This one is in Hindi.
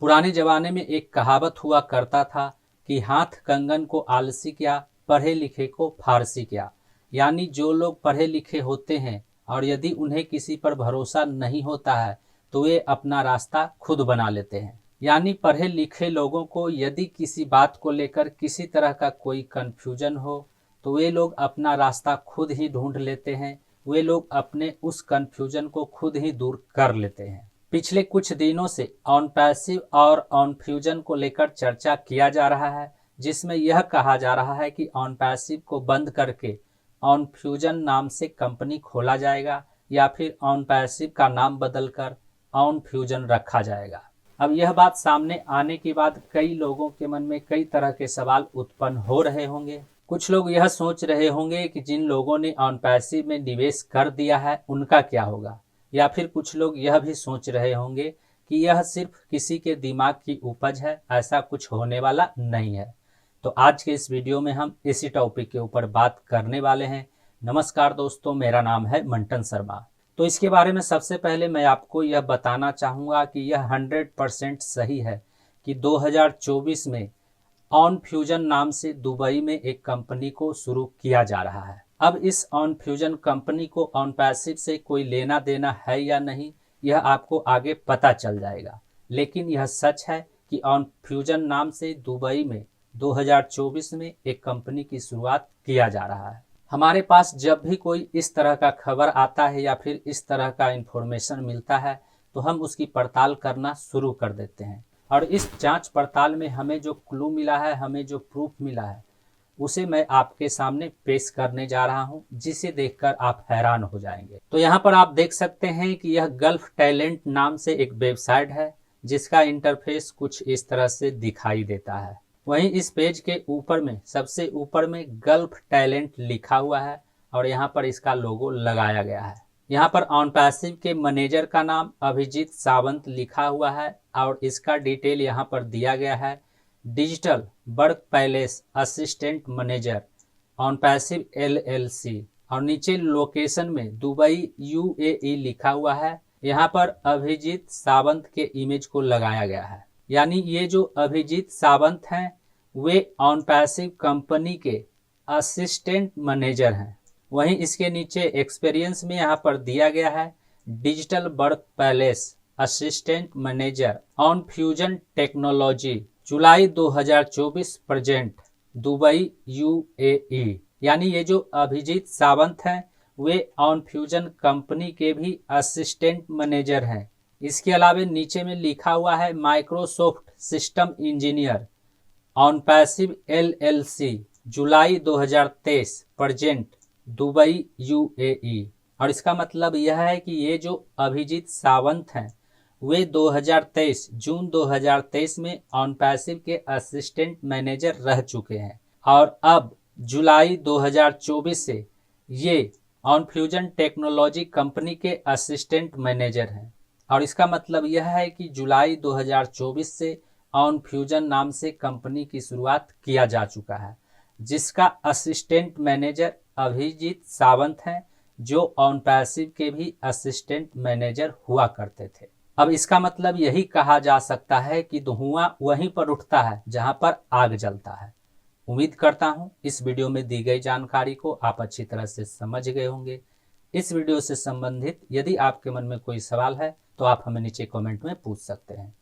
पुराने जमाने में एक कहावत हुआ करता था कि हाथ कंगन को आलसी क्या, पढ़े लिखे को फारसी क्या। यानी जो लोग पढ़े लिखे होते हैं और यदि उन्हें किसी पर भरोसा नहीं होता है तो वे अपना रास्ता खुद बना लेते हैं। यानी पढ़े लिखे लोगों को यदि किसी बात को लेकर किसी तरह का कोई कन्फ्यूजन हो तो वे लोग अपना रास्ता खुद ही ढूंढ लेते हैं। वे लोग अपने उस कन्फ्यूजन को खुद ही दूर कर लेते हैं। पिछले कुछ दिनों से ऑन पैसिव और ऑन फ्यूजन को लेकर चर्चा किया जा रहा है, जिसमें यह कहा जा रहा है कि ऑन पैसिव को बंद करके ऑन फ्यूजन नाम से कंपनी खोला जाएगा या फिर ऑन पैसिव का नाम बदलकर ऑन फ्यूजन रखा जाएगा। अब यह बात सामने आने के बाद कई लोगों के मन में कई तरह के सवाल उत्पन्न हो रहे होंगे। कुछ लोग यह सोच रहे होंगे कि जिन लोगों ने ऑन पैसिव में निवेश कर दिया है उनका क्या होगा, या फिर कुछ लोग यह भी सोच रहे होंगे कि यह सिर्फ किसी के दिमाग की उपज है, ऐसा कुछ होने वाला नहीं है। तो आज के इस वीडियो में हम इसी टॉपिक के ऊपर बात करने वाले हैं। नमस्कार दोस्तों, मेरा नाम है मंटन शर्मा। तो इसके बारे में सबसे पहले मैं आपको यह बताना चाहूँगा कि यह 100% सही है कि 2024 में ऑन फ्यूजन नाम से दुबई में एक कंपनी को शुरू किया जा रहा है। अब इस ऑन फ्यूजन कंपनी को ऑन पैसिव से कोई लेना देना है या नहीं, यह आपको आगे पता चल जाएगा। लेकिन यह सच है कि ऑन फ्यूजन नाम से दुबई में 2024 में एक कंपनी की शुरुआत किया जा रहा है। हमारे पास जब भी कोई इस तरह का खबर आता है या फिर इस तरह का इंफॉर्मेशन मिलता है तो हम उसकी पड़ताल करना शुरू कर देते हैं, और इस जांच पड़ताल में हमें जो क्लू मिला है, हमें जो प्रूफ मिला है, उसे मैं आपके सामने पेश करने जा रहा हूं, जिसे देखकर आप हैरान हो जाएंगे। तो यहाँ पर आप देख सकते हैं कि यह गल्फ टैलेंट नाम से एक वेबसाइट है जिसका इंटरफेस कुछ इस तरह से दिखाई देता है। वहीं इस पेज के ऊपर में, सबसे ऊपर में गल्फ टैलेंट लिखा हुआ है और यहाँ पर इसका लोगो लगाया गया है। यहाँ पर ऑन पैसिव के मैनेजर का नाम अभिजीत सावंत लिखा हुआ है और इसका डिटेल यहाँ पर दिया गया है। Digital work palace assistant manager on passive LLC, और नीचे लोकेशन में दुबई UAE लिखा हुआ है। यहाँ पर अभिजीत सावंत के इमेज को लगाया गया है। यानी ये जो अभिजीत सावंत हैं वे ऑन पैसिव कंपनी के असिस्टेंट मैनेजर हैं। वहीं इसके नीचे एक्सपीरियंस में यहाँ पर दिया गया है digital work palace assistant manager on fusion technology July 2024 present Dubai UAE। यानी ये जो अभिजीत सावंत हैं वे ऑन फ्यूजन कंपनी के भी असिस्टेंट मैनेजर हैं। इसके अलावा नीचे में लिखा हुआ है Microsoft system engineer on passive LLC July 2023 present Dubai UAE। और इसका मतलब यह है कि ये जो अभिजीत सावंत हैं वे 2023 जून 2023 में ऑन पैसिव के असिस्टेंट मैनेजर रह चुके हैं और अब जुलाई 2024 से ये ऑन फ्यूजन टेक्नोलॉजी कंपनी के असिस्टेंट मैनेजर हैं। और इसका मतलब यह है कि जुलाई 2024 से ऑन फ्यूजन नाम से कंपनी की शुरुआत किया जा चुका है, जिसका असिस्टेंट मैनेजर अभिजीत सावंत हैं, जो ऑन पैसिव के भी असिस्टेंट मैनेजर हुआ करते थे। अब इसका मतलब यही कहा जा सकता है कि धुआं वहीं पर उठता है जहां पर आग जलता है। उम्मीद करता हूं इस वीडियो में दी गई जानकारी को आप अच्छी तरह से समझ गए होंगे। इस वीडियो से संबंधित यदि आपके मन में कोई सवाल है तो आप हमें नीचे कमेंट में पूछ सकते हैं।